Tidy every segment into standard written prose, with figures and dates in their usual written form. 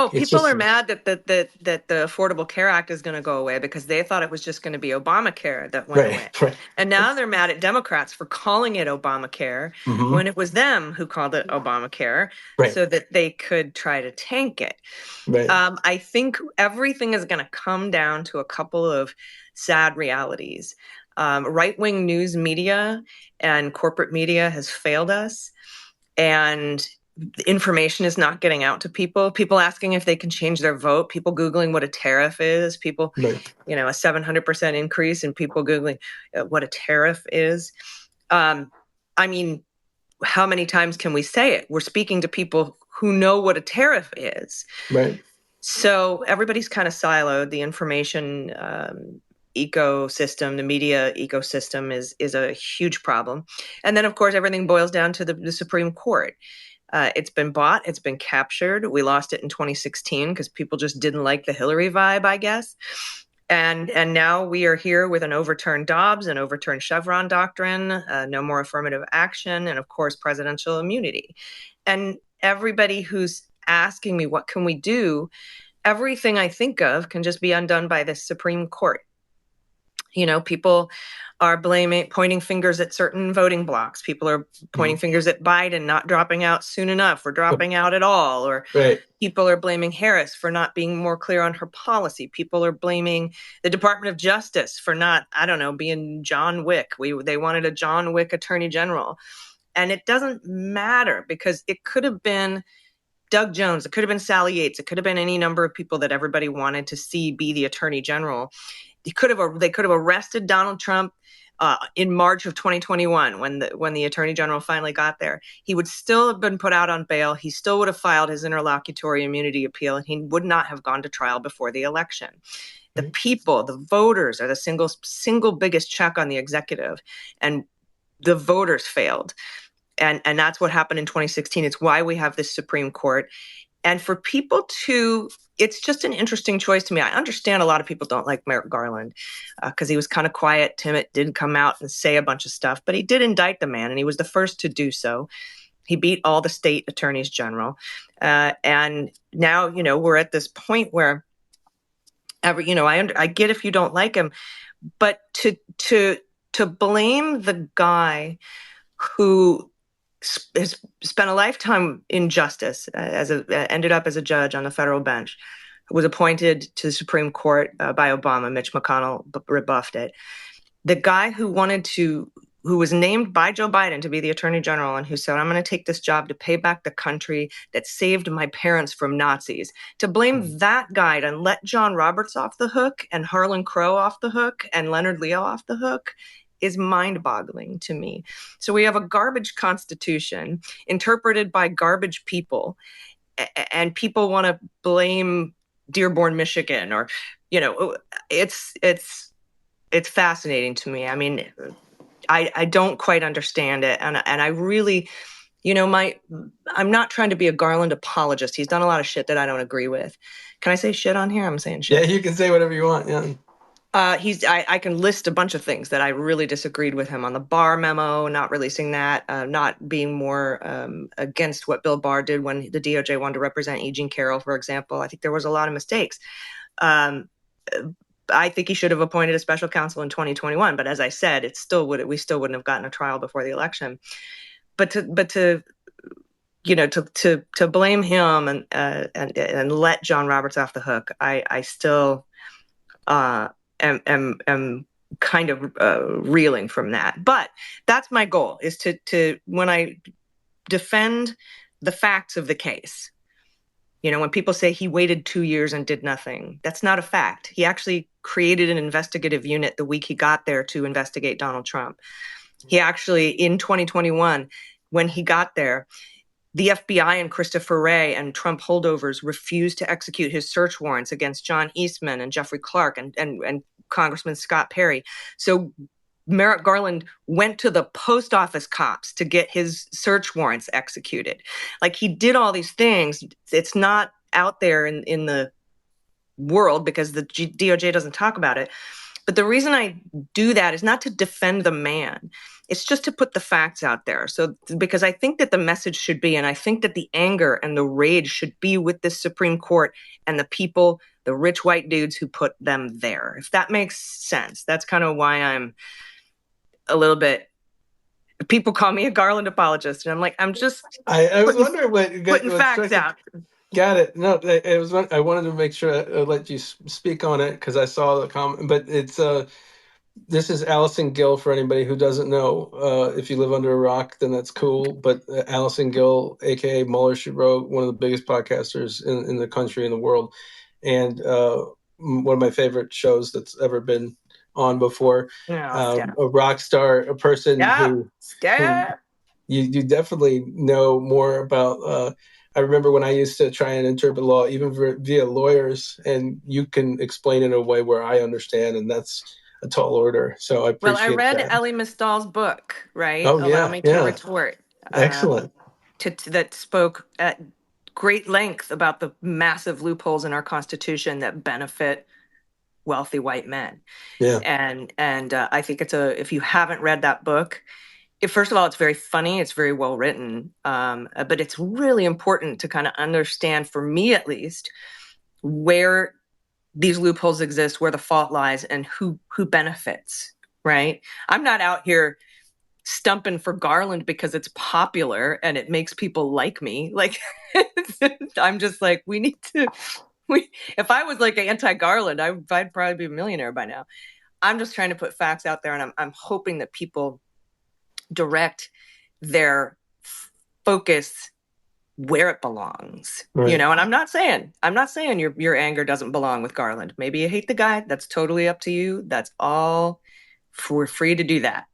Oh, It's people just are mad that the Affordable Care Act is going to go away because they thought it was just going to be Obamacare that went right, away. right, And now they're mad at Democrats for calling it Obamacare hmm when it was them who called it Obamacare right, so that they could try to tank it. right, I think everything is going to come down to a couple of sad realities. Right-wing news media and corporate media has failed us, and the information is not getting out to people. People asking if they can change their vote, people Googling what a tariff is, people, right. a 700% increase in people Googling what a tariff is. I mean, how many times can we say it? We're speaking to people who know what a tariff is. Right. So everybody's kind of siloed. The information ecosystem, the media ecosystem is a huge problem. And then, of course, everything boils down to the Supreme Court. It's been bought. It's been captured. We lost it in 2016 because people just didn't like the Hillary vibe, I guess. And now we are here with an overturned Dobbs, an overturned Chevron doctrine, no more affirmative action, and of course, presidential immunity. And everybody who's asking me, what can we do? Everything I think of can just be undone by the Supreme Court. People are pointing fingers at certain voting blocks. People are pointing fingers at Biden not dropping out soon enough or dropping out at all. Or Right. people are blaming Harris for not being more clear on her policy. People are blaming the Department of Justice for not, I don't know, being John Wick. They wanted a John Wick attorney general. And it doesn't matter because it could have been Doug Jones. It could have been Sally Yates. It could have been any number of people that everybody wanted to see be the attorney general. They could have arrested Donald Trump in March of 2021 when the attorney general finally got there. He would still have been put out on bail. He still would have filed his interlocutory immunity appeal, and he would not have gone to trial before the election. The people, the voters, are the single biggest check on the executive, and the voters failed. And that's what happened in 2016. It's why we have this Supreme Court. And for people it's just an interesting choice to me. I understand a lot of people don't like Merrick Garland because he was kind of quiet, timid, didn't come out and say a bunch of stuff, but he did indict the man, and he was the first to do so. He beat all the state attorneys general. And now, we're at this point where I get if you don't like him, but to blame the guy who has spent a lifetime in justice, ended up as a judge on the federal bench, was appointed to the Supreme Court by Obama. Mitch McConnell rebuffed it. The guy who was named by Joe Biden to be the attorney general and who said, I'm going to take this job to pay back the country that saved my parents from Nazis. To blame that guy and let John Roberts off the hook and Harlan Crow off the hook and Leonard Leo off the hook is mind-boggling to me. So we have a garbage constitution interpreted by garbage people, and people want to blame Dearborn, Michigan, or it's fascinating to me. I mean, I don't quite understand it, and I really, I'm not trying to be a Garland apologist. He's done a lot of shit that I don't agree with. Can I say shit on here? I'm saying shit. Yeah, you can say whatever you want. Yeah. I can list a bunch of things that I really disagreed with him on: the Barr memo, not releasing that, not being more against what Bill Barr did when the DOJ wanted to represent Eugene Carroll, for example. I think there was a lot of mistakes. I think he should have appointed a special counsel in 2021, but as I said, we still wouldn't have gotten a trial before the election. But to blame him and let John Roberts off the hook, I still am kind of reeling from that. But that's my goal, is to when I defend the facts of the case. When people say he waited 2 years and did nothing, that's not a fact. He actually created an investigative unit the week he got there to investigate Donald Trump. He actually, in 2021, when he got there, the FBI and Christopher Wray and Trump holdovers refused to execute his search warrants against John Eastman and Jeffrey Clark and Congressman Scott Perry. So Merrick Garland went to the post office cops to get his search warrants executed. Like, he did all these things. It's not out there in the world because the DOJ doesn't talk about it. But the reason I do that is not to defend the man. It's just to put the facts out there. So, because I think that the message should be, and I think that the anger and the rage should be with the Supreme Court and the people, the rich white dudes who put them there. If that makes sense, that's kind of why I'm a little bit. People call me a Garland apologist, and I'm like, I'm just. I was wondering putting what facts out. Got it. No, it was. I wanted to make sure I let you speak on it because I saw the comment. But it's this is Allison Gill for anybody who doesn't know. If you live under a rock, then that's cool. But Allison Gill, aka Mueller, she wrote one of the biggest podcasters in the country and the world, and one of my favorite shows that's ever been on before. A rock star, a person who you definitely know more about. I remember when I used to try and interpret law, even via lawyers, and you can explain it in a way where I understand, and that's a tall order. So I appreciate that. Well, I read Ellie Mistal's book, right? Oh, Allow Me to Retort. Excellent. That spoke at great length about the massive loopholes in our Constitution that benefit wealthy white men. Yeah. And I think if you haven't read that book, first of all, it's very funny. It's very well written. But it's really important to kind of understand, for me at least, where these loopholes exist, where the fault lies, and who benefits, right? I'm not out here stumping for Garland because it's popular and it makes people like me. Like, I'm just like, if I was like anti-Garland, I'd probably be a millionaire by now. I'm just trying to put facts out there, and I'm hoping that people direct their focus where it belongs, right. And I'm not saying your anger doesn't belong with Garland. Maybe you hate the guy. That's totally up to you. That's all. We're free to do that.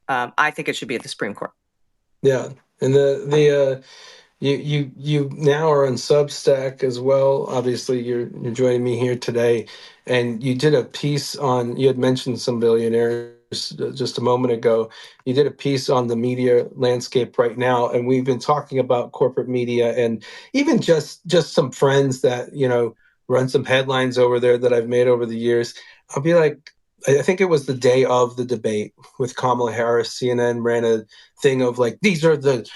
I think it should be at the Supreme Court. Yeah, and you now are on Substack as well. Obviously, you're joining me here today, and you did a piece on. You had mentioned some billionaires just a moment ago. You did a piece on the media landscape right now, and we've been talking about corporate media, and even just some friends that run some headlines over there that I've made over the years. I'll be like, I think it was the day of the debate with Kamala Harris. CNN ran a thing of like, these are the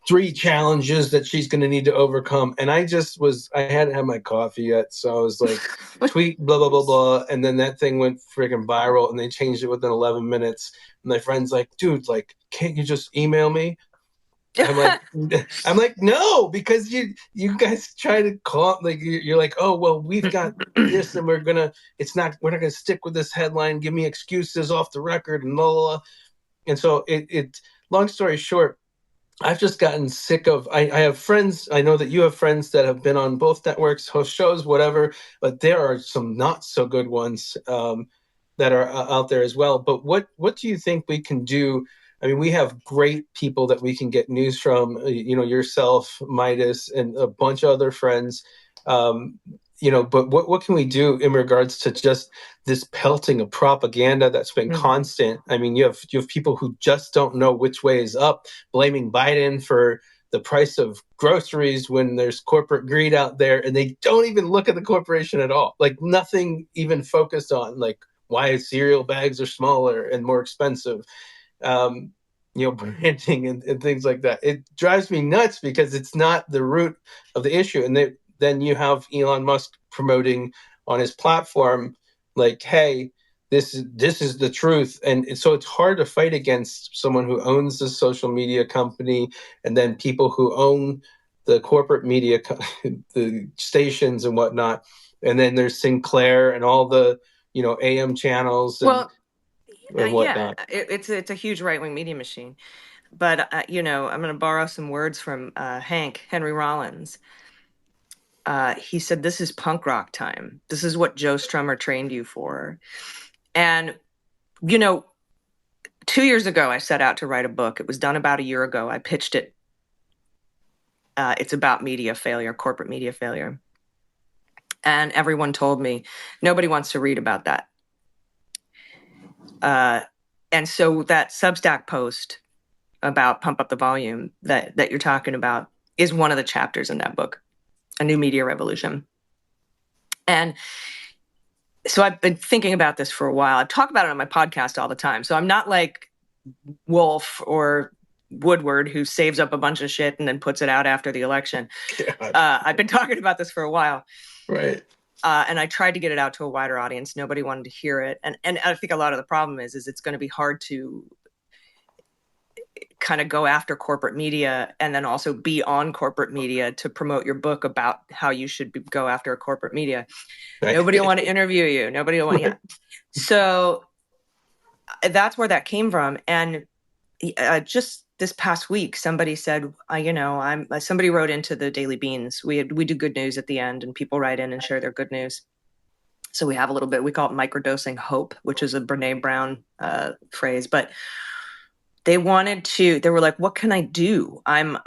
3 challenges that she's going to need to overcome. And I hadn't had my coffee yet. So I was like, tweet, blah, blah, blah, blah. And then that thing went freaking viral and they changed it within 11 minutes. And my friend's like, dude, like, can't you just email me? I'm like, no, because you guys try to call, like, you're like, oh, well, we've got this and we're not going to stick with this headline. Give me excuses off the record and blah, blah, blah. And so it long story short, I've just gotten sick of, I have friends, I know that you have friends that have been on both networks, host shows, whatever, but there are some not so good ones that are out there as well. But what do you think we can do? I mean, we have great people that we can get news from, yourself, Midas, and a bunch of other friends. But what can we do in regards to just this pelting of propaganda that's been constant? I mean, you have people who just don't know which way is up, blaming Biden for the price of groceries when there's corporate greed out there, and they don't even look at the corporation at all. Like, nothing even focused on like why cereal bags are smaller and more expensive. Branding and things like that. It drives me nuts because it's not the root of the issue. And then you have Elon Musk promoting on his platform, like, hey, this is the truth. And so it's hard to fight against someone who owns the social media company and then people who own the corporate media, the stations and whatnot. And then there's Sinclair and all the, AM channels and whatnot. It's a huge right-wing media machine. But, I'm going to borrow some words from Henry Rollins. He said, this is punk rock time. This is what Joe Strummer trained you for. And, 2 years ago, I set out to write a book. It was done about a year ago. I pitched it. It's about media failure, corporate media failure. And everyone told me, nobody wants to read about that. And so that Substack post about Pump Up the Volume that you're talking about is one of the chapters in that book, A New Media Revolution. And So I've been thinking about this for a while. I talk about it on my podcast all the time. So I'm not like Wolf or Woodward, who saves up a bunch of shit and then puts it out after the election. God. I've been talking about this for a while. Right. And I tried to get it out to a wider audience. Nobody wanted to hear it. And I think a lot of the problem is it's going to be hard to kind of go after corporate media and then also be on corporate media to promote your book about how you should go after corporate media. Right. Nobody will want to interview you. Nobody will want, yeah. So that's where that came from. And just this past week, somebody said, somebody wrote into the Daily Beans. We do good news at the end, and people write in and share their good news. So we have a little bit, we call it microdosing hope, which is a Brene Brown phrase, but they were like, what can I do? I'm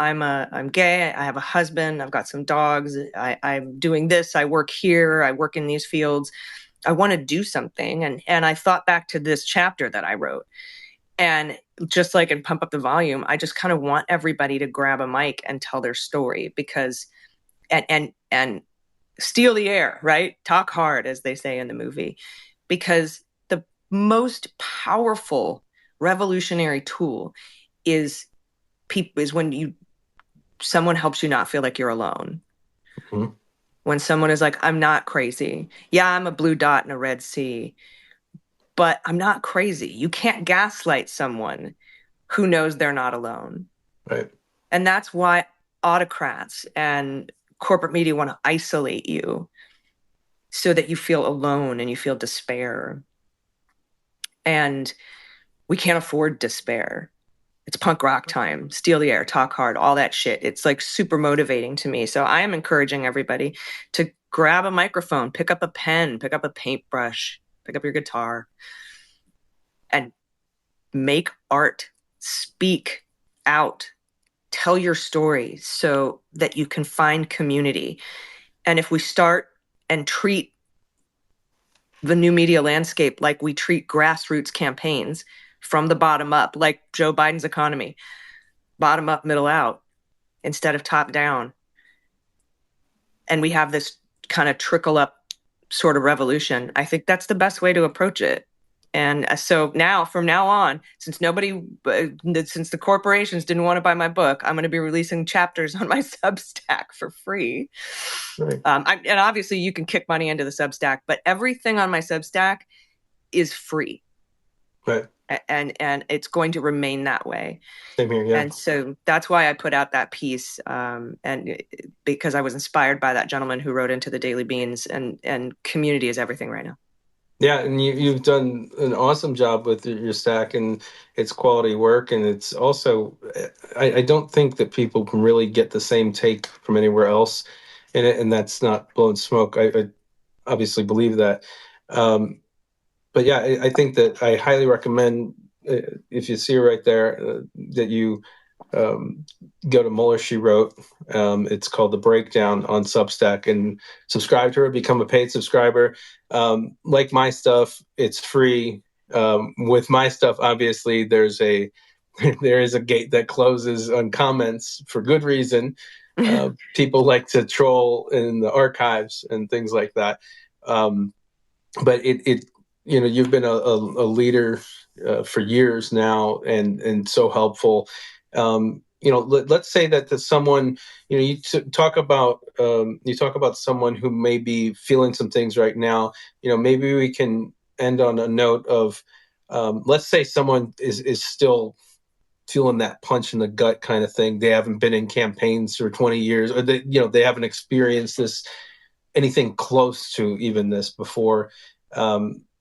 gay. I have a husband. I've got some dogs. I'm doing this. I work here. I work in these fields. I want to do something. And I thought back to this chapter that I wrote. And just like in Pump Up the Volume, I just kind of want everybody to grab a mic and tell their story because, and steal the air, right? Talk hard, as they say in the movie, because the most powerful revolutionary tool is when someone helps you not feel like you're alone. Mhm. When someone is like, I'm not crazy. Yeah, I'm a blue dot in a red sea, but I'm not crazy. You can't gaslight someone who knows they're not alone. Right. And that's why autocrats and corporate media want to isolate you so that you feel alone and you feel despair. And we can't afford despair. It's punk rock time, steal the air, talk hard, all that shit. It's like super motivating to me. So I am encouraging everybody to grab a microphone, pick up a pen, pick up a paintbrush, pick up your guitar, and make art, speak out, tell your story so that you can find community. And if we start and treat the new media landscape like we treat grassroots campaigns from the bottom up, like Joe Biden's economy, bottom up, middle out, instead of top down. And we have this kind of trickle up sort of revolution. I think that's the best way to approach it. And so now, from now on, since the corporations didn't want to buy my book, I'm going to be releasing chapters on my Substack for free. Right. And obviously you can kick money into the Substack, but everything on my Substack is free. Right. And it's going to remain that way. Same here. Yeah. And so that's why I put out that piece, and because I was inspired by that gentleman who wrote into the Daily Beans, and community is everything right now. Yeah, and you've done an awesome job with your stack, and it's quality work, and it's also I don't think that people can really get the same take from anywhere else, and that's not blowing smoke. I obviously believe that, but yeah, I think that I highly recommend if you see her right there that you um, go to Mueller She Wrote. It's called The Breakdown on Substack, and subscribe to her, become a paid subscriber. Like my stuff, it's free. With my stuff, obviously, there is a gate that closes on comments for good reason. People like to troll in the archives and things like that. But it you've been a leader for years now, and so helpful. Let's say that to someone, you talk about someone who may be feeling some things right now. Maybe we can end on a note of, let's say someone is still feeling that punch in the gut kind of thing. They haven't been in campaigns for 20 years, or they haven't experienced this, anything close to even this before.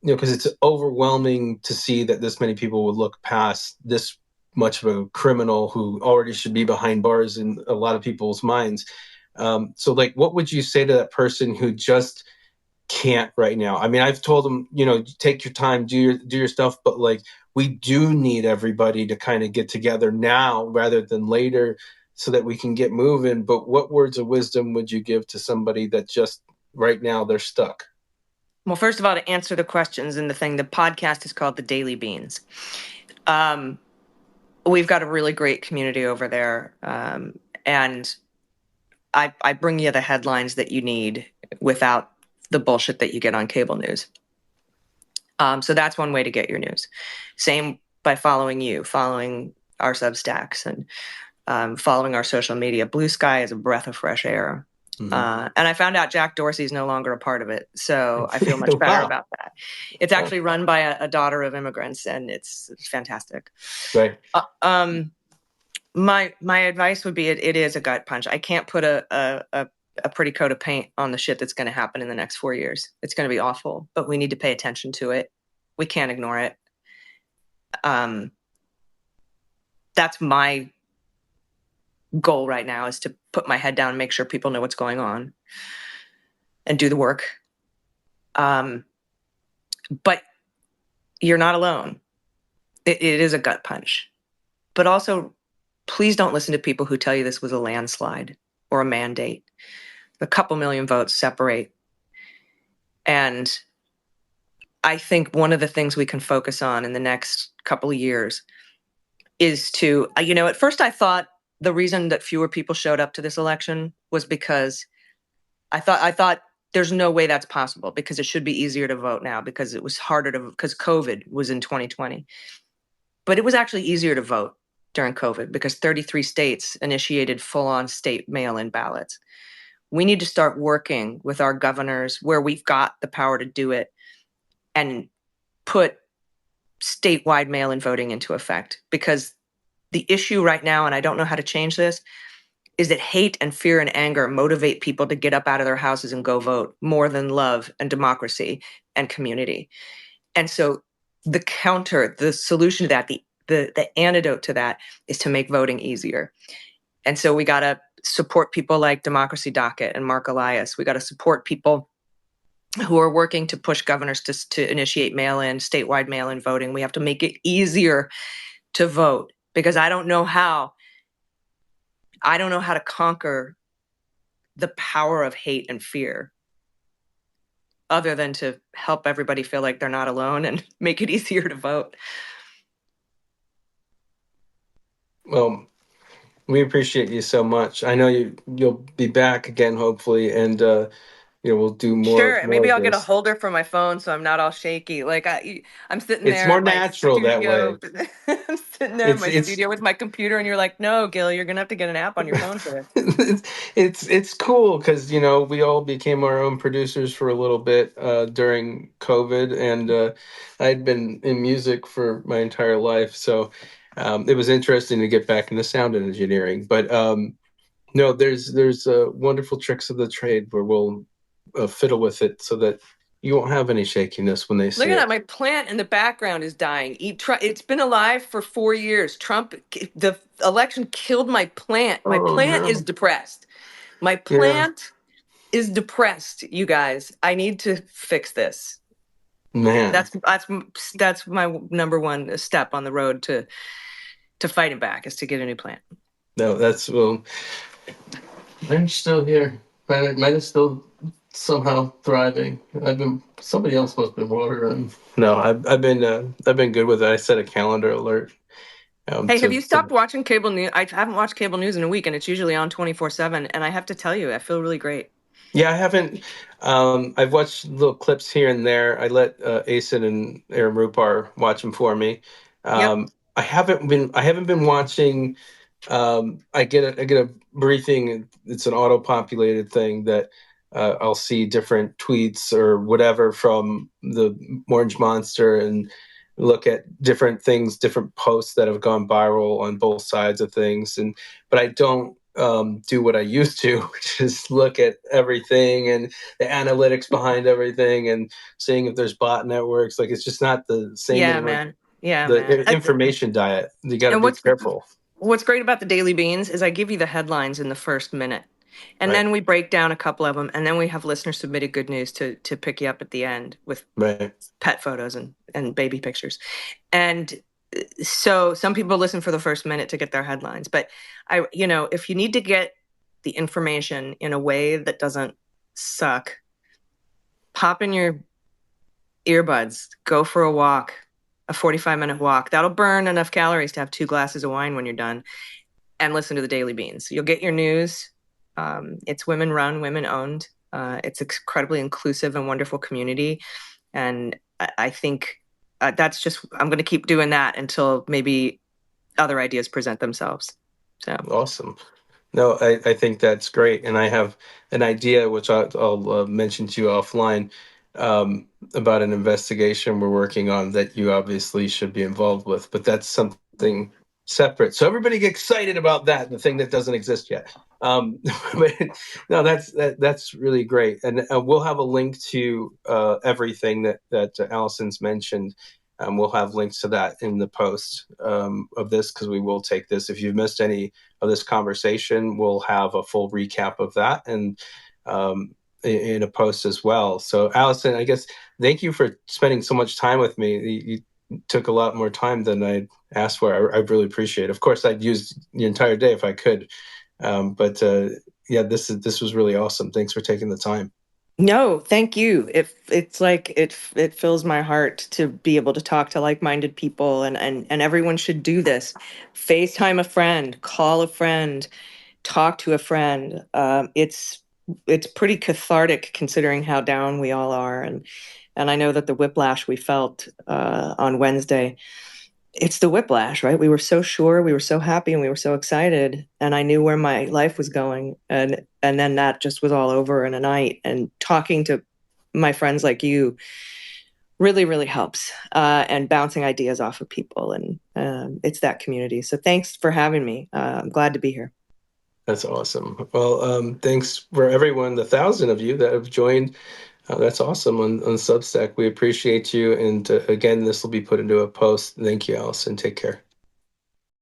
Because it's overwhelming to see that this many people would look past this much of a criminal who already should be behind bars in a lot of people's minds. So, like, what would you say to that person who just can't right now? I mean, I've told them, take your time, do your stuff, but like, we do need everybody to kind of get together now rather than later, so that we can get moving. But what words of wisdom would you give to somebody that just right now they're stuck? Well, first of all, to answer the questions and the podcast is called The Daily Beans. We've got a really great community over there. And I bring you the headlines that you need without the bullshit that you get on cable news. So that's one way to get your news. Same by following you, following our Substacks, and following our social media. Blue Sky is a breath of fresh air. And I found out Jack Dorsey is no longer a part of it. So I feel much better Wow. about that. It's actually run by a daughter of immigrants, and it's fantastic. Right. My advice would be it is a gut punch. I can't put a pretty coat of paint on the shit that's going to happen in the next 4 years. It's going to be awful, but we need to pay attention to it. We can't ignore it. That's my goal right now, is to put my head down and make sure people know what's going on and do the work. But you're not alone. It is a gut punch. But also, please don't listen to people who tell you this was a landslide or a mandate. A couple million votes separate. And I think one of the things we can focus on in the next couple of years is to, at first I thought the reason that fewer people showed up to this election was because I thought there's no way that's possible, because it should be easier to vote now, because it was harder because COVID was in 2020. But it was actually easier to vote during COVID because 33 states initiated full-on state mail-in ballots. We need to start working with our governors where we've got the power to do it and put statewide mail-in voting into effect, because the issue right now, and I don't know how to change this, is that hate and fear and anger motivate people to get up out of their houses and go vote more than love and democracy and community. And so the solution to that, the antidote to that, is to make voting easier. And so we got to support people like Democracy Docket and Mark Elias. We got to support people who are working to push governors to initiate statewide mail-in voting. We have to make it easier to vote, because I don't know how to conquer the power of hate and fear other than to help everybody feel like they're not alone and make it easier to vote. Well, we appreciate you so much. I know you'll be back again, hopefully, and we'll do more. Sure, More maybe of I'll get a this. holder for my phone so I'm not all shaky. Like I'm sitting It's there more in my natural that studio. way. I'm sitting there in It's my it's studio with my computer, and you're like, "No, Gill, you're gonna have to get an app on your phone for this." it's cool because we all became our own producers for a little bit during COVID, and I'd been in music for my entire life, so it was interesting to get back into sound engineering. But no, there's wonderful tricks of the trade where we'll fiddle with it so that you won't have any shakiness when they Look see at it. that! My plant in the background is dying. It's been alive for 4 years. The election killed my plant. My Oh plant is no! depressed. My Yeah, plant is depressed. You guys, I need to fix this. man. That's my number one step on the road to fighting back, is to get a new plant. No, well. I'm still here. Mine is still somehow thriving. Somebody else must have been watering. No, I've been good with it. I set a calendar alert. Hey, have To you stopped watching cable news? I haven't watched cable news in a week, and it's usually on 24/7. And I have to tell you, I feel really great. Yeah, I haven't. I've watched little clips here and there. I let Asen and Aaron Rupar watch them for me. Yep. I haven't been watching. I get a briefing. It's an auto-populated thing that I'll see different tweets or whatever from the Orange Monster and look at different things, different posts that have gone viral on both sides of things. But I don't do what I used to, which is look at everything and the analytics behind everything and seeing if there's bot networks. Like, it's just not the same Yeah, anymore. man. Yeah, The man. information diet. You got to And be careful. what's great about the Daily Beans is I give you the headlines in the first minute, and Right. then we break down a couple of them, and then we have listener submitted good news to pick you up at the end with Right. pet photos and baby pictures. And so some people listen for the first minute to get their headlines, but if you need to get the information in a way that doesn't suck, pop in your earbuds, go for a walk, a 45-minute walk. That'll burn enough calories to have 2 glasses of wine when you're done, and listen to the Daily Beans. You'll get your news. It's women run, women owned. It's incredibly inclusive and wonderful community. And I think that's just, I'm going to keep doing that until maybe other ideas present themselves. So, Awesome. No, I think that's great. And I have an idea, which I'll mention to you offline, about an investigation we're working on that you obviously should be involved with. But that's something separate. So everybody get excited about that, the thing that doesn't exist yet. But no, that's really great. And we'll have a link to everything that Allison's mentioned. We'll have links to that in the post of this, because we will take this. If you've missed any of this conversation, we'll have a full recap of that, and in a post as well. So, Allison, I guess thank you for spending so much time with me. You took a lot more time than I asked for. I really appreciate it. Of course, I'd use the entire day if I could, but yeah, this was really awesome. Thanks for taking the time. no, thank you. It's like it fills my heart to be able to talk to like-minded people, and everyone should do this. FaceTime a friend, call a friend, talk to a friend. It's pretty cathartic considering how down we all are, and I know that the whiplash we felt on Wednesday, it's the whiplash, right? We were so sure, we were so happy, and we were so excited, and I knew where my life was going, and then that just was all over in a night. And talking to my friends like you really, really helps, and bouncing ideas off of people, and it's that community. So thanks for having me. I'm glad to be here. That's awesome. Well, thanks for everyone, the 1,000 of you that have joined. That's awesome on Substack. We appreciate you. And again, this will be put into a post. Thank you, Allison. Take care.